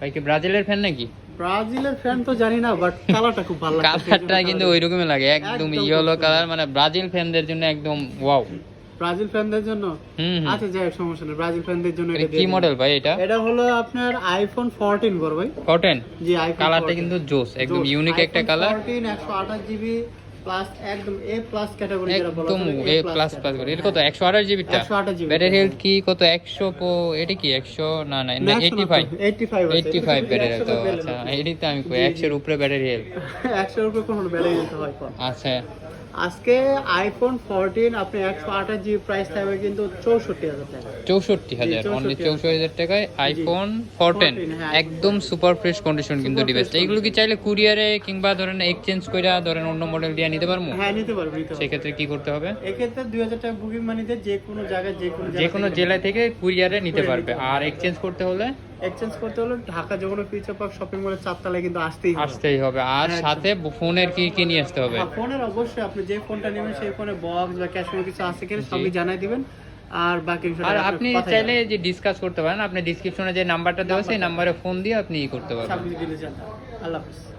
ভাই কি ব্রাজিলের ফ্যান নাকি? ব্রাজিলের ফ্যান তো জানি না, বাট কালারটা খুব ভালো লাগে। কালারটা কিন্তু ওইরকমই লাগে, একদম ইয়েলো কালার, মানে ব্রাজিল ফ্যানদের জন্য একদম ওয়াও। ব্রাজিল ফ্যানদের জন্য হুম। আচ্ছা, যাই হোক, সমস্যা নেই, ব্রাজিল ফ্যানদের জন্য এটা এটা কি দিয়ে মডেল ভাই এটা? এটা হলো আপনার আইফোন 14 বড় ভাই। 14? জি, আইফোন কালারটা কিন্তু জোস, একদম ইউনিক একটা কালার। 14 128 জিবি প্লাস, একদম এ প্লাস ক্যাটাগরি যেটা বলা একদম হয়, এ প্লাস প্লাস করে। এটা কত? 128 জিবি টা? 128 জিবি ব্যাটারি হেলথ কি কত? 100 এটা কি 100? না না 85। 85 ব্যাটারি তো। আচ্ছা, এটাই তো আমি কই 100 এর উপরে ব্যাটারি হেলথ। 100 এর উপরে কোন ব্যাটারি নিতে হয় কম। আচ্ছা, আজকে আইফোন 14 আপনি 128 জিবি প্রাইস থাকবে কিন্তু 64,000 টাকা। 64,000, অনলি 64,000 টাকায় আইফোন 14, হ্যাঁ, একদম সুপার ফ্রেশ কন্ডিশন কিন্তু ডিভাইসটা। এগুলো কি চাইলে কুরিয়ারে কিংবা ধরেন এক্সচেঞ্জ কইরা ধরেন অন্য মডেল দিয়ে নিতে পারবো? হ্যাঁ, নিতে পারবে। সেক্ষেত্রে কি করতে হবে? এক্ষেত্রে 2000 টাকা বুকিং মানিতে যে কোনো জায়গায় যে কোনো জেলা থেকে কুরিয়ারে নিতে পারবে। আর এক্সচেঞ্জ করতে হলে? এক্সচেঞ্জ করতে হলে Dhaka Jamuna future park shopping মলের 4 তলায় কিন্তু আসতেই হবে। আর সাথে ফোনের কি কি নিয়ে আসতে হবে? ফোনের অবশ্যই আপনি যে ফোনটা নেবেন সেই ফোনে বক্স বা ক্যাশ মেমো কিছু আছে কিনা সবই জানাই দিবেন। আর বাকি আর আপনি চাইলে যে ডিসকাস করতে পারেন, আপনি ডেসক্রিপশনে যে নাম্বারটা দেওয়া সেই নাম্বারে ফোন দিয়ে আপনি করতে পারবেন। আল্লাহ হাফেজ।